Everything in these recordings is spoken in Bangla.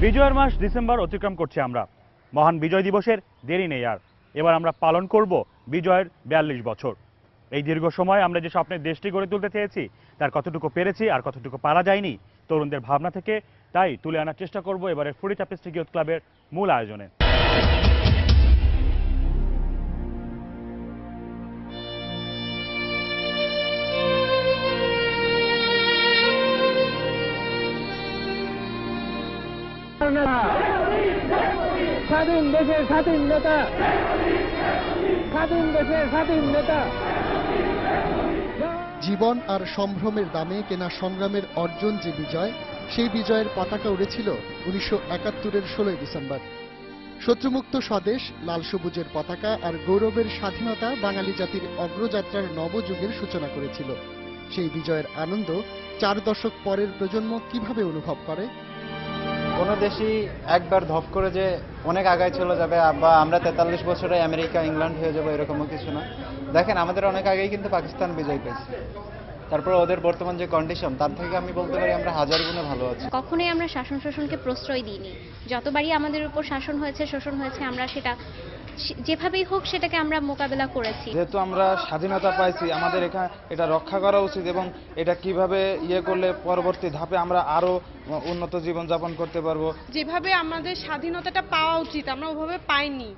বিজয়ের মাস ডিসেম্বর অতিক্রম করছি আমরা। মহান বিজয় দিবসের দেরি নেই আর। এবার আমরা পালন করব বিজয়ের ৪২ বছর। এই দীর্ঘ সময় আমরা যে স্বপ্নের দেশটি গড়ে তুলতে চেয়েছি তার কতটুকু পেরেছি আর কতটুকু পারা যায়নি তরুণদের ভাবনা থেকে, তাই তুলে আনার চেষ্টা করব এবারের ফুরি চাপিস্টিক ইয়ুথ ক্লাবের মূল আয়োজনে। স্বাধীন দেশের স্বাধীন নেতা, স্বাধীন দেশের স্বাধীন নেতা। জীবন আর সম্ভ্রমের দামে কেনা সংগ্রামের অর্জন যে বিজয়, সেই বিজয়ের পতাকা উড়েছিল 1971-এর 16 ডিসেম্বর। শত্রুমুক্ত স্বদেশ, লাল সবুজের পতাকা আর গৌরবের স্বাধীনতা বাঙালি জাতির অগ্রযাত্রার নবযুগের সূচনা করেছিল। সেই বিজয়ের আনন্দ 4 দশক পরের প্রজন্ম কিভাবে অনুভব করে? কোনো দেশই একবার ধপ করে যে অনেক আগায় চলে যাবে বা আমরা 43 বছরে আমেরিকা ইংল্যান্ড হয়ে যাবো এরকমও কিছু না। দেখেন, আমাদের অনেক আগেই কিন্তু পাকিস্তান বিজয় পেয়েছে। তারপর ওদের বর্তমান যে কন্ডিশন, তার থেকে আমি বলতে পারি আমরা হাজার গুণে ভালো আছি। কখনোই আমরা শাসন শোষণকে প্রশ্রয় দিইনি। যতবারই আমাদের উপর শাসন হয়েছে, শোষণ হয়েছে, আমরা সেটা যেভাবেই হোক সেটাকে আমরা মোকাবেলা করেছি। যেহেতু আমরা স্বাধীনতা পাইছি, আমাদের এখানে এটা রক্ষা করা উচিত এবং এটা কিভাবে করলে পরবর্তী ধাপে আমরা আরো উন্নত জীবন যাপন করতে পারবো। যেভাবে আমাদের স্বাধীনতাটা পাওয়া উচিত আমরা ওভাবে পাইনি।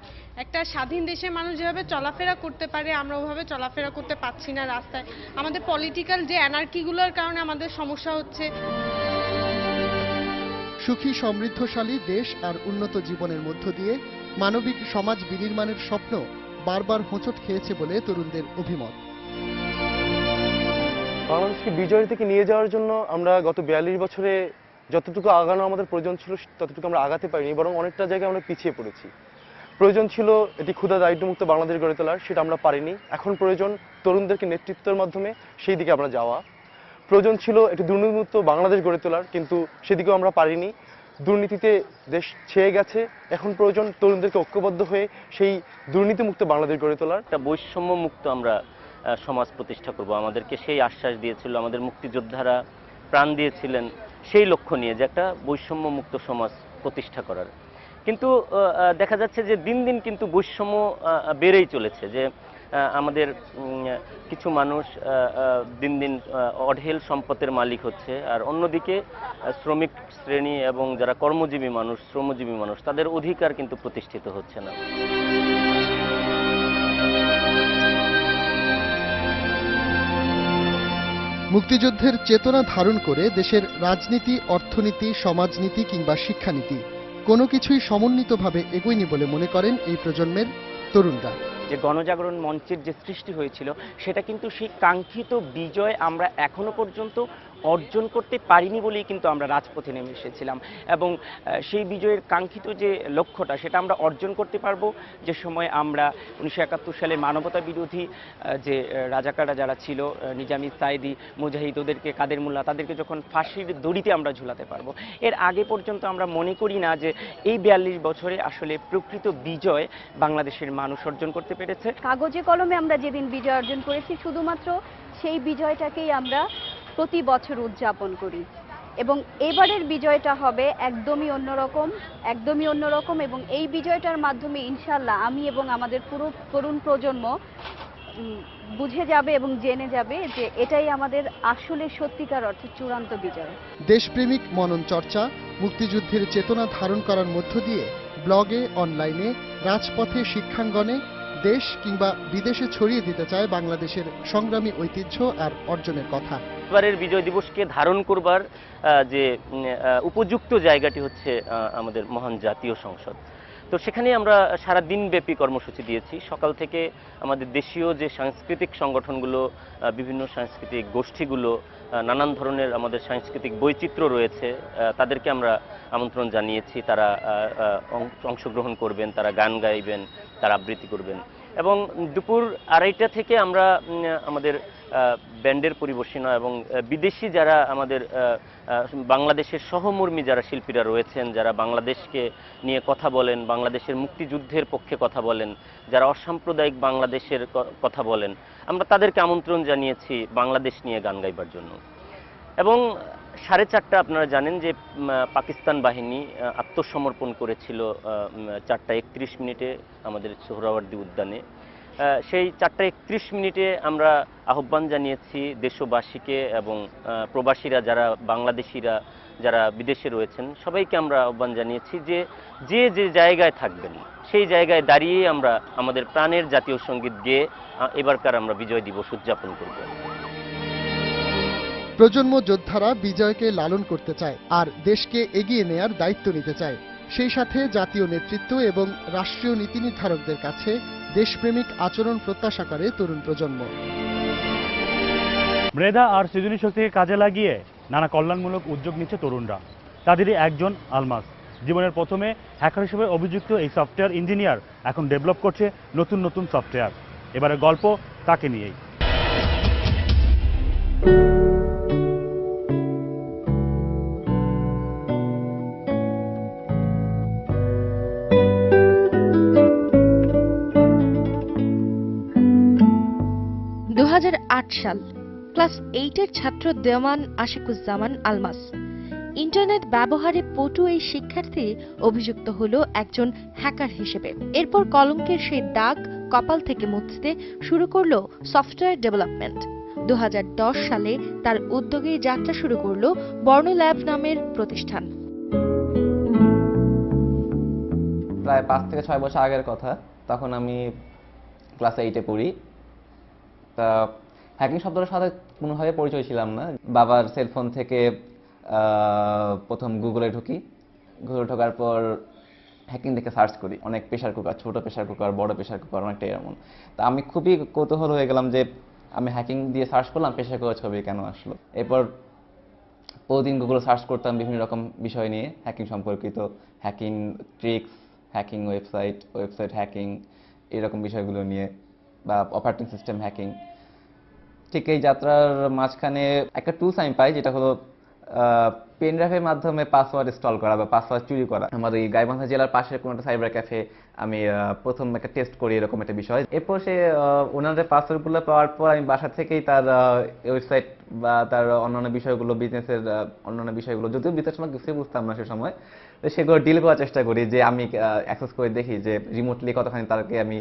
একটা স্বাধীন দেশের মানুষ যেভাবে চলাফেরা করতে পারে আমরা ওভাবে চলাফেরা করতে পারছি না রাস্তায়। আমাদের পলিটিক্যাল যে অ্যানার্কিগুলোর কারণে আমাদের সমস্যা হচ্ছে। সুখী সমৃদ্ধশালী দেশ আর উন্নত জীবনের মধ্য দিয়ে মানবিক সমাজ বিনির্মাণের স্বপ্ন বারবার হোঁচট খেয়েছে বলে তরুণদের অভিমত। বাংলাদেশকে বিজয়ের থেকে নিয়ে যাওয়ার জন্য আমরা গত ৪২ বছরে যতটুকু আগানো আমাদের প্রয়োজন ছিল ততটুকু আমরা আগাতে পারিনি, বরং অনেকটা জায়গায় আমরা পিছিয়ে পড়েছি। প্রয়োজন ছিল এটি ক্ষুধা দারিদ্র্যমুক্ত বাংলাদেশ গড়ে তোলার, সেটা আমরা পারিনি। এখন প্রয়োজন তরুণদেরকে নেতৃত্বের মাধ্যমে সেই দিকে আমরা যাওয়া। প্রয়োজন ছিল একটি দুর্নীতিমুক্ত বাংলাদেশ গড়ে তোলার, কিন্তু সেদিকেও আমরা পারিনি। দুর্নীতিতে দেশ ছেয়ে গেছে। এখন প্রয়োজন তরুণদেরকে ঐক্যবদ্ধ হয়ে সেই দুর্নীতিমুক্ত বাংলাদেশ গড়ে তোলার। একটা বৈষম্য মুক্ত আমরা সমাজ প্রতিষ্ঠা করব। আমাদেরকে সেই আশ্বাস দিয়েছিল, আমাদের মুক্তিযোদ্ধারা প্রাণ দিয়েছিলেন সেই লক্ষ্য নিয়ে যে একটা বৈষম্য মুক্ত সমাজ প্রতিষ্ঠা করার। কিন্তু দেখা যাচ্ছে যে দিন দিন কিন্তু বৈষম্য বেড়েই চলেছে, যে আমাদের কিছু মানুষ দিন দিন অঢেল সম্পদের মালিক হচ্ছে, আর অন্যদিকে শ্রমিক শ্রেণী এবং যারা কর্মজীবী মানুষ, শ্রমজীবী মানুষ, তাদের অধিকার কিন্তু প্রতিষ্ঠিত হচ্ছে না। মুক্তিযুদ্ধের চেতনা ধারণ করে দেশের রাজনীতি, অর্থনীতি, সমাজনীতি কিংবা শিক্ষানীতি কোনো কিছুই সমন্বিতভাবে এগোয়নি বলে মনে করেন এই প্রজন্মের তরুণরা। যে গণজাগরণ মঞ্চের যে সৃষ্টি হয়েছিল সেটা কিন্তু সেই কাঙ্ক্ষিত বিজয় আমরা এখনো পর্যন্ত অর্জন করতে পারিনি বলেই কিন্তু আমরা রাজপথে নেমে এসেছিলাম, এবং সেই বিজয়ের কাঙ্ক্ষিত যে লক্ষ্যটা সেটা আমরা অর্জন করতে পারবো যে সময় আমরা 1971 সালে মানবতা বিরোধী যে রাজাকাররা যারা ছিল, নিজামী, সাইদি, মুজাহিদ, ওদেরকে, কাদের মোল্লা, তাদেরকে যখন ফাঁসির দড়িতে আমরা ঝুলাতে পারবো। এর আগে পর্যন্ত আমরা মনে করি না যে এই ৪২ বছরে আসলে প্রকৃত বিজয় বাংলাদেশের মানুষ অর্জন করতে পেরেছে। কাগজে কলমে আমরা যেদিন বিজয় অর্জন করেছি, শুধুমাত্র সেই বিজয়টাকেই আমরা প্রতি বছর উদযাপন করি, এবং এবারের বিজয়টা হবে একদমই অন্যরকম, এবং এই বিজয়টার মাধ্যমে ইনশাল্লাহ আমি এবং আমাদের পুরো তরুণ প্রজন্ম বুঝে যাবে এবং জেনে যাবে যে এটাই আমাদের আসলে সত্যিকার অর্থে চূড়ান্ত বিজয়। দেশপ্রেমিক মনন চর্চা, মুক্তিযুদ্ধের চেতনা ধারণ করার মধ্য দিয়ে ব্লগে, অনলাইনে, রাজপথে, শিক্ষাঙ্গনে দেশ কিংবা বিদেশে ছড়িয়ে দিতে চায় বাংলাদেশের সংগ্রামী ঐতিহ্য আর অর্জনের কথা। এবারের বিজয় দিবসকে ধারণ করবার যে উপযুক্ত জায়গাটি হচ্ছে আমাদের মহান জাতীয় সংসদ। তো সেখানে আমরা সারা দিনব্যাপী কর্মসূচি দিয়েছি। সকাল থেকে আমাদের দেশীয় যে সাংস্কৃতিক সংগঠনগুলো, বিভিন্ন সাংস্কৃতিক গোষ্ঠীগুলো, নানান ধরনের আমাদের সাংস্কৃতিক বৈচিত্র্য রয়েছে, তাদেরকে আমরা আমন্ত্রণ জানিয়েছি। তারা অংশগ্রহণ করবেন, তারা গান গাইবেন, তারা আবৃত্তি করবেন, এবং দুপুর 2:30টা থেকে আমরা আমাদের ব্যান্ডের পরিবেশনা এবং বিদেশি যারা আমাদের বাংলাদেশের সহমর্মী যারা শিল্পীরা রয়েছেন, যারা বাংলাদেশকে নিয়ে কথা বলেন, বাংলাদেশের মুক্তিযুদ্ধের পক্ষে কথা বলেন, যারা অসাম্প্রদায়িক বাংলাদেশের কথা বলেন, আমরা তাদেরকে আমন্ত্রণ জানিয়েছি বাংলাদেশ নিয়ে গান গাইবার জন্য। এবং 4:30 আপনারা জানেন যে পাকিস্তান বাহিনী আত্মসমর্পণ করেছিল 4:31 আমাদের সোহরাওয়ার্দী উদ্যানে। সেই 4:31 আমরা আহ্বান জানিয়েছি দেশবাসীকে এবং প্রবাসীরা যারা বাংলাদেশিরা যারা বিদেশে রয়েছেন সবাইকে আমরা আহ্বান জানিয়েছি যে যে যে জায়গায় থাকবেন সেই জায়গায় দাঁড়িয়ে আমরা আমাদের প্রাণের জাতীয় সঙ্গীত গেয়ে এবারকার আমরা বিজয় দিবস উদযাপন করব। প্রজন্ম যোদ্ধারা বিজয়কে লালন করতে চায় আর দেশকে এগিয়ে নেয়ার দায়িত্ব নিতে চায়। সেই সাথে জাতীয় নেতৃত্ব এবং রাষ্ট্রীয় নীতি নির্ধারকদের কাছে দেশপ্রেমিক আচরণ প্রত্যাশা করে তরুণ প্রজন্ম। মেধা আর সৃজনী শক্তিকে কাজে লাগিয়ে নানা কল্যাণমূলক উদ্যোগ নিচ্ছে তরুণরা। তাদেরই একজন আলমাস। জীবনের প্রথমে হ্যাকার হিসেবে অভিযুক্ত এই সফটওয়্যার ইঞ্জিনিয়ার এখন ডেভেলপ করছে নতুন নতুন সফটওয়্যার। এবারের গল্প তাকে নিয়েই। সাল, ক্লাস 8-এর ছাত্র দেওয়ান আশিকুজ্জামান আলমাস। ইন্টারনেট ব্যবহারে পটু এই শিক্ষার্থী অভিযুক্ত হলো একজন হ্যাকার হিসেবে। এরপর কলঙ্কের সেই দাগ কপাল থেকে মুছতে শুরু করলো সফটওয়্যার ডেভেলপমেন্ট। 2010 সালে তার উদ্যোগেই যাত্রা শুরু করলো বর্ণ ল্যাব নামের প্রতিষ্ঠান। প্রায় 5 থেকে 6 বছর আগের কথা, তখন আমি ক্লাস 8-এ পড়ি। তা হ্যাকিং শব্দটার সাথে কোনোভাবে পরিচয় ছিলাম না। বাবার সেলফোন থেকে প্রথম গুগলে ঢুকি। গুগলে ঢোকার পর হ্যাকিং দেখে সার্চ করি। অনেক প্রেশার কুকার, ছোট প্রেশার কুকার, বড় প্রেশার কুকার, অনেকটা এমন। তা আমি খুবই কৌতূহল হয়ে গেলাম যে আমি হ্যাকিং দিয়ে সার্চ করলাম, প্রেশার কুকার ছবি কেন আসলো। এরপর প্রতিদিন গুগলে সার্চ করতাম বিভিন্ন রকম বিষয় নিয়ে, হ্যাকিং সম্পর্কিত, hacking tricks, hacking website hacking, এরকম বিষয়গুলো নিয়ে, বা অপারেটিং সিস্টেম হ্যাকিং। ঠিক এই যাত্রার মাঝখানে একটা টুলস আমি পাই, যেটা হলো পেন ড্রাইভের মাধ্যমে পাসওয়ার্ড ইনস্টল করা বা পাসওয়ার্ড চুরি করা। আমাদের এই গাইবান্ধা জেলার পাশের কোনো একটা সাইবার ক্যাফে আমি প্রথম একটা টেস্ট করি, এরকম একটা বিষয়। এরপর সে ওনাদের পাসওয়ার্ডগুলো পাওয়ার পর আমি বাসা থেকেই তার ওয়েবসাইট বা তার অন্যান্য বিষয়গুলো, বিজনেসের অন্যান্য বিষয়গুলো, যদিও বিজনেস সময় কিছুই বুঝতাম না সে সময়, তো সেগুলো ডিল করার চেষ্টা করি, যে আমি অ্যাক্সেস করে দেখি যে রিমোটলি কতখানি তাকে আমি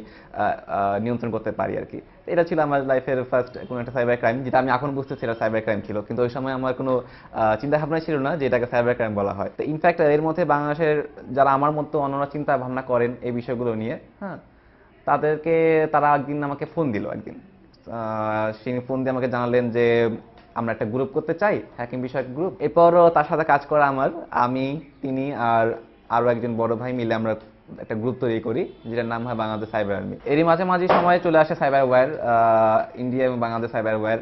নিয়ন্ত্রণ করতে পারি আর কি। এটা ছিল আমার লাইফের ফার্স্ট কোনো একটা সাইবার ক্রাইম, যেটা আমি এখন বুঝতেছি এটা সাইবার ক্রাইম ছিল, কিন্তু ওই সময় আমার কোনো চিন্তা ভাবনা ছিল না যে এটাকে সাইবার ক্রাইম বলা হয়। তো ইনফ্যাক্ট এর মধ্যে বাংলাদেশের যারা আমার মতো অন্যান্য চিন্তা ভাবনা করেন এই বিষয়গুলো নিয়ে, হ্যাঁ, তারা একদিন আমাকে ফোন দিল। সেই ফোন দিয়ে আমাকে জানালেন যে আমরা একটা গ্রুপ করতে চাই, হ্যাকিং বিষয়ক গ্রুপ। এরপর তার সাথে কাজ করা আমি, তিনি আর আরও একজন বড় ভাই মিলে আমরা একটা গ্রুপ তৈরি করি, যেটার নাম হয় বাংলাদেশ সাইবার আর্মি। এরই মাঝামাঝি সময়ে চলে আসে সাইবার ওয়্যার, ইন্ডিয়া এবং বাংলাদেশ সাইবার ওয়্যার।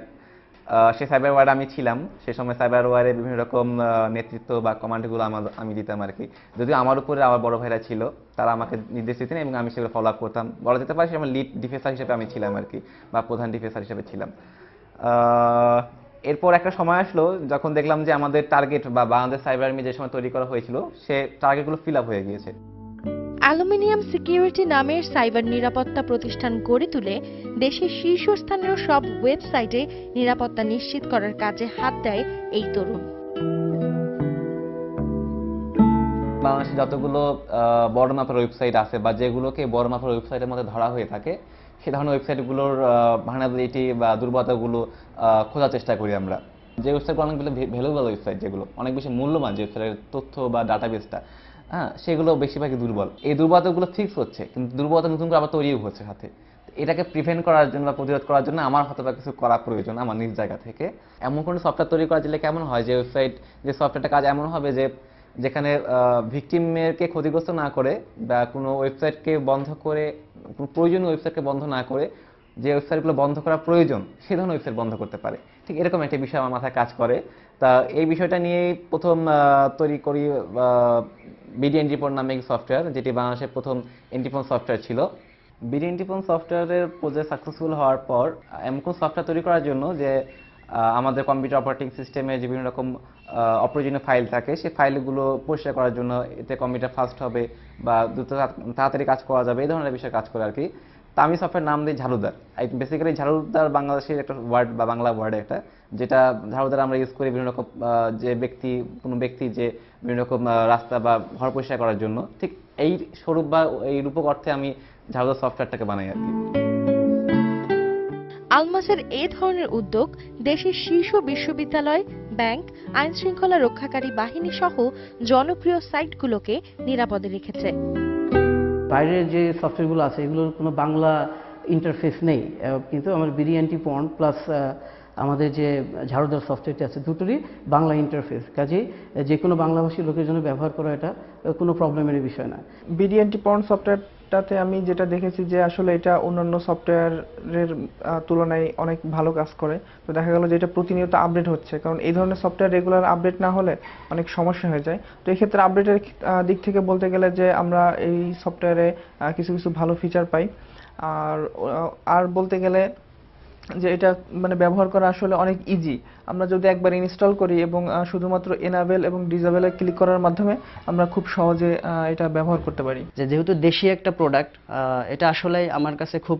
সেই সাইবার ওয়্যারে আমি ছিলাম। সে সময় সাইবার ওয়্যারে বিভিন্ন রকম নেতৃত্ব বা কমান্ডগুলো আমি দিতাম আর কি। যদিও আমার উপরে আমার বড় ভাইরা ছিল, তারা আমাকে নির্দেশ দিতেন এবং আমি সেগুলো ফলো আপ করতাম। বলা যেতে পারে আমার লিড ডিফেন্সার হিসেবে আমি ছিলাম আর কি, বা প্রধান ডিফেন্সার হিসেবে ছিলাম। এরপর একটা সময় আসলো যখন দেখলাম যে আমাদের টার্গেট বা বাংলাদেশ সাইবার আর্মি যে সময় তৈরি করা হয়েছিল, সে টার্গেটগুলো ফিল আপ হয়ে গিয়েছে। অ্যালুমিনিয়াম সিকিউরিটি নামের সাইবার নিরাপত্তা প্রতিষ্ঠান গড়ে তুলে দেশের শীর্ষস্থানীয় সব ওয়েবসাইটে নিরাপত্তা নিশ্চিত করার কাজে হাত দেয় এই তরুণ। বাংলাদেশে যতগুলো বড় মাপের ওয়েবসাইট আছে বা যেগুলোকে বড় মাপের ওয়েবসাইটের মধ্যে ধরা হয়ে থাকে, সে ধরনের ওয়েবসাইটগুলোর ভালনারেবিলিটি বা দুর্বলতাগুলো খোঁজার চেষ্টা করি আমরা। যে ওয়েবসাইটগুলো অনেকগুলো ভ্যালুয়েবল ওয়েবসাইট, যেগুলো অনেক বেশি মূল্যবান, যে ওয়েবসাইটের তথ্য বা ডাটাবেসটা, হ্যাঁ, সেগুলো বেশিরভাগই দুর্বল। এই দুর্বলতাগুলো ফিক্স হচ্ছে, কিন্তু দুর্বলতা নতুন করে আবার তৈরিও হচ্ছে সাথে। এটাকে প্রিভেন্ট করার জন্য বা প্রতিরোধ করার জন্য আমার হয়তো বা কিছু করা প্রয়োজন আমার নিজ জায়গা থেকে। এমন কোনো সফটওয়্যার তৈরি করা গেলে কেমন হয়, যে সফটওয়্যারটা কাজ এমন হবে যে যেখানে ভিকটিমকে ক্ষতিগ্রস্ত না করে বা কোনো ওয়েবসাইটকে বন্ধ করে, প্রয়োজনীয় ওয়েবসাইটকে বন্ধ না করে যে ওয়েবসাইটগুলো বন্ধ করা প্রয়োজন সে ধরনের ওয়েবসাইট বন্ধ করতে পারে। ঠিক এরকম একটা বিষয় আমার মাথায় কাজ করে। তা এই বিষয়টা নিয়েই প্রথম তৈরি করি বিডি এন্ট্রিপন নামে একটি সফটওয়্যার, যেটি বাংলাদেশের প্রথম এন্ট্রিপন সফটওয়্যার ছিল। বিডি এন্ট্রিপন সফটওয়্যারের প্রজেক্ট সাকসেসফুল হওয়ার পর এমন কোন সফটওয়্যার তৈরি করার জন্য যে আমাদের কম্পিউটার অপারেটিং সিস্টেমে যে বিভিন্ন রকম অপ্রয়োজনীয় ফাইল থাকে, সেই ফাইলগুলো পরিষ্কার করার জন্য, এতে কম্পিউটার ফাস্ট হবে বা দ্রুত তাড়াতাড়ি কাজ করা যাবে, এই ধরনের বিষয়ে কাজ করে আর কি। তা আমি সফটওয়্যার নাম দিই ঝাড়ুদার। বেসিক্যালি ঝাড়ুদার বাংলাদেশের একটা ওয়ার্ড বা বাংলা ওয়ার্ড একটা, যেটা ঝাড়ুদার আমরা ইউজ করি বিভিন্ন রকম যে কোনো ব্যক্তি যে বিভিন্ন রকম রাস্তা বা ঘর পরিষ্কার করার জন্য, ঠিক এই স্বরূপ বা এই রূপক অর্থে আমি ঝাড়ুদার সফটওয়্যারটাকে বানাই আর কি। আলমাসের এই ধরনের উদ্যোগ দেশের শীর্ষ বিশ্ববিদ্যালয়, ব্যাংক, আইন শৃঙ্খলা রক্ষাকারী বাহিনী সহ জনপ্রিয় সাইটগুলোকে নিরাপদে রেখেছে। বাইরের যে সফটওয়্যারগুলো আছে এগুলোর কোনো বাংলা ইন্টারফেস নেই, কিন্তু আমার বিডি পয়েন্ট প্লাস আমাদের যে ঝাড়ুদার সফটওয়্যারটি আছে দুটোরই বাংলা ইন্টারফেস, কাজেই যে কোনো বাংলাভাষী লোকের জন্য ব্যবহার করা এটা কোনো প্রবলেমের বিষয় না। বিডি পয়েন্ট সফটওয়্যারটাতে আমি যেটা দেখেছি যে আসলে এটা অন্যান্য সফটওয়্যারের তুলনায় অনেক ভালো কাজ করে। তো দেখা গেল যে এটা প্রতিনিয়ত আপডেট হচ্ছে, কারণ এই ধরনের সফটওয়্যার রেগুলার আপডেট না হলে অনেক সমস্যা হয়ে যায়। তো এই ক্ষেত্রে আপডেটের দিক থেকে বলতে গেলে যে আমরা এই সফটওয়্যারে কিছু কিছু ভালো ফিচার পাই। আর বলতে গেলে যে এটা মানে ব্যবহার করা আসলে অনেক ইজি। আমরা যদি একবার ইনস্টল করি এবং শুধুমাত্র এনাবেল এবং ডিসেবলে ক্লিক করার মাধ্যমে আমরা খুব সহজে এটা ব্যবহার করতে পারি। যেহেতু দেশীয় একটা প্রোডাক্ট, এটা আসলে আমার কাছে খুব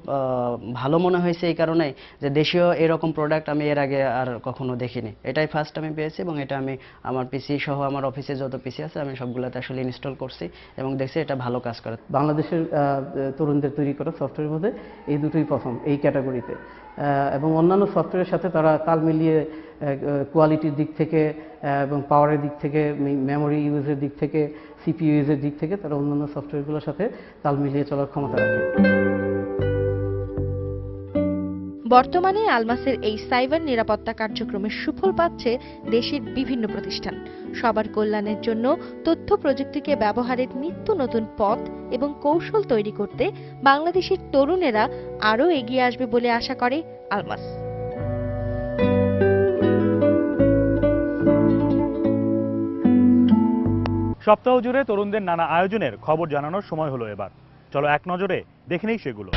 ভালো মনে হয়েছে এই কারণে যে দেশীয় এরকম প্রোডাক্ট আমি এর আগে আর কখনো দেখিনি। এটাই ফার্স্ট আমি পেয়েছি এবং এটা আমি আমার পিসি সহ আমার অফিসে যত পিসি আছে আমি সবগুলোতে আসলে ইনস্টল করছি এবং দেখছি এটা ভালো কাজ করে। বাংলাদেশের তরুণদের তৈরি করা সফটওয়্যারের মধ্যে এই দুটোই প্রথম এই ক্যাটাগরিতে, এবং অন্যান্য সফটওয়্যারের সাথে তারা তাল মিলিয়ে কোয়ালিটির দিক থেকে এবং পাওয়ারের দিক থেকে, মেমোরি ইউজের দিক থেকে, সিপিইউ ইউজের দিক থেকে তারা অন্যান্য সফটওয়্যারগুলোর সাথে তাল মিলিয়ে চলার ক্ষমতা রাখে। বর্তমানে আলমাসের এই সাইবার নিরাপত্তা কার্যক্রমের সুফল পাচ্ছে দেশের বিভিন্ন প্রতিষ্ঠান। সবার কল্যাণের জন্য তথ্য প্রযুক্তিকে ব্যবহারের নিত্য নতুন পথ এবং কৌশল তৈরি করতে বাংলাদেশের তরুণেরা আরও এগিয়ে আসবে বলে আশা করে আলমাস। সপ্তাহ জুড়ে তরুণদের নানা আয়োজনের খবর জানানোর সময় হলো এবার। চলো এক নজরে দেখে নেই সেগুলো।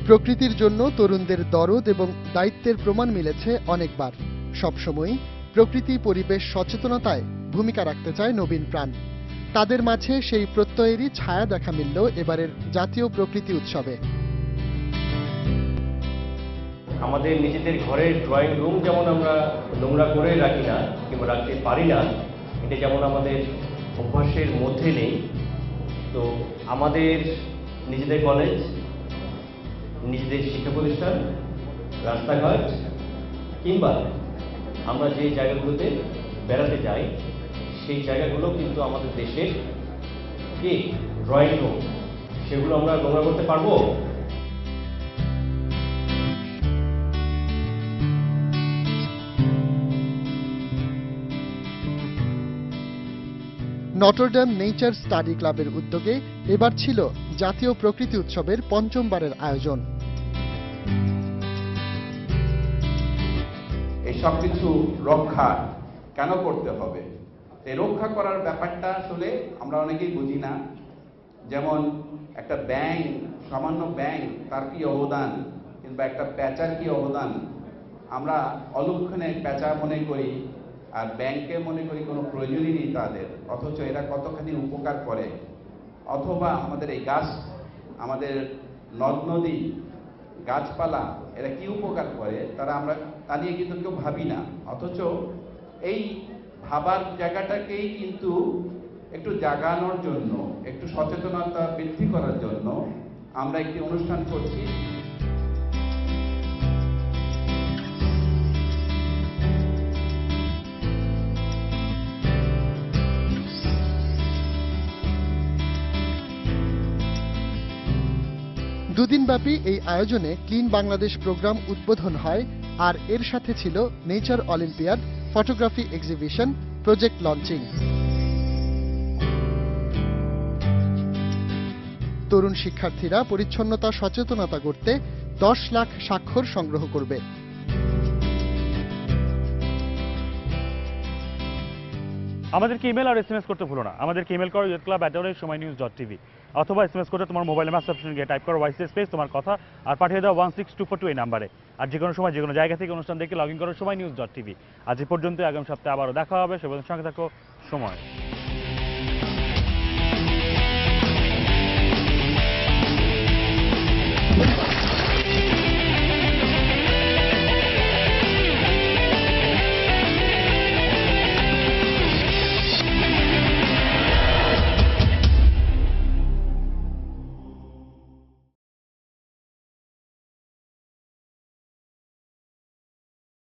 প্রকৃতির জন্য তরুণদের দরদ এবং দায়িত্বের প্রমাণ মিলেছে অনেকবার। সবসময়ই প্রকৃতি পরিবেশ সচেতনতায় ভূমিকা রাখতে চায় নবীন প্রাণ। তাদের মাঝে সেই প্রত্যয়েরই ছায়া দেখা মিলল এবারের জাতীয় প্রকৃতি উৎসবে। আমাদের নিজেদের ঘরের ড্রয়িং রুম যেমন আমরা নোংরা করে রাখি না কিংবা রাখতে পারি না, এটা যেমন আমাদের অভ্যাসের মধ্যে নেই, তো আমাদের নিজেদের কলেজ, নিজেদের শিক্ষা প্রতিষ্ঠান, রাস্তাঘাট কিংবা আমরা যে জায়গাগুলোতে বেড়াতে যাই সেই জায়গাগুলো কিন্তু আমাদের দেশের কি ড্রয়িং রুম, সেগুলো আমরা নোংরা করতে পারবো? নটরডেম নেচার স্টাডি ক্লাবের উদ্যোগে এবার ছিল জাতীয় প্রকৃতি উৎসবের পঞ্চমবারের আয়োজন। এই সব কিছু রক্ষা কেন করতে হবে? এই রক্ষা করার ব্যাপারটা আসলে আমরা অনেকেই বুঝি না। যেমন একটা ব্যাঙ, সামান্য ব্যাঙ, তার কি অবদান, কিংবা একটা প্যাঁচার কি অবদান, আমরা অলক্ষণে প্যাঁচা মনে করি আর ব্যাংকে মনে করি কোনো প্রয়োজনই নেই তাদের, অথচ এরা কতখানি উপকার করে। অথবা আমাদের এই গাছ, আমাদের নদ নদী, গাছপালা, এরা কি উপকার করে তা নিয়ে কিন্তু কেউ ভাবি না। অথচ এই ভাবার জায়গাটাকেই কিন্তু একটু জাগানোর জন্য, একটু সচেতনতা বৃদ্ধি করার জন্য আমরা একটি অনুষ্ঠান করছি। দুদিনব্যাপী এই আয়োজনে ক্লিন বাংলাদেশ প্রোগ্রাম উদ্বোধন হয়, আর এর সাথে ছিল nature olympiad, photography exhibition, project launching. তরুণ শিক্ষার্থীরা পরিচ্ছন্নতা সচেতনতা করতে 10 লাখ স্বাক্ষর সংগ্রহ করবে। আমাদেরকে ইমেল আর SMS করতে ভুলো না। আমাদেরকে ইমেল করো youthclub@সময়news.tv। অথবা SMS করে তোমার মোবাইলে মেসেজ অপশন গিয়ে টাইপ করো ওয়াইসি স্পেস তোমার কথা আর পাঠিয়ে দাও 16242 এই নাম্বারে। আর যে কোনো সময় যে কোনো জায়গা থেকে অনুষ্ঠান দেখে লগ ইন করো সময় নিউজ.tv। আজ এই পর্যন্ত, আগামী সপ্তাহে আবারও দেখা হবে। সে পর্যন্ত সঙ্গে থাকো সময়।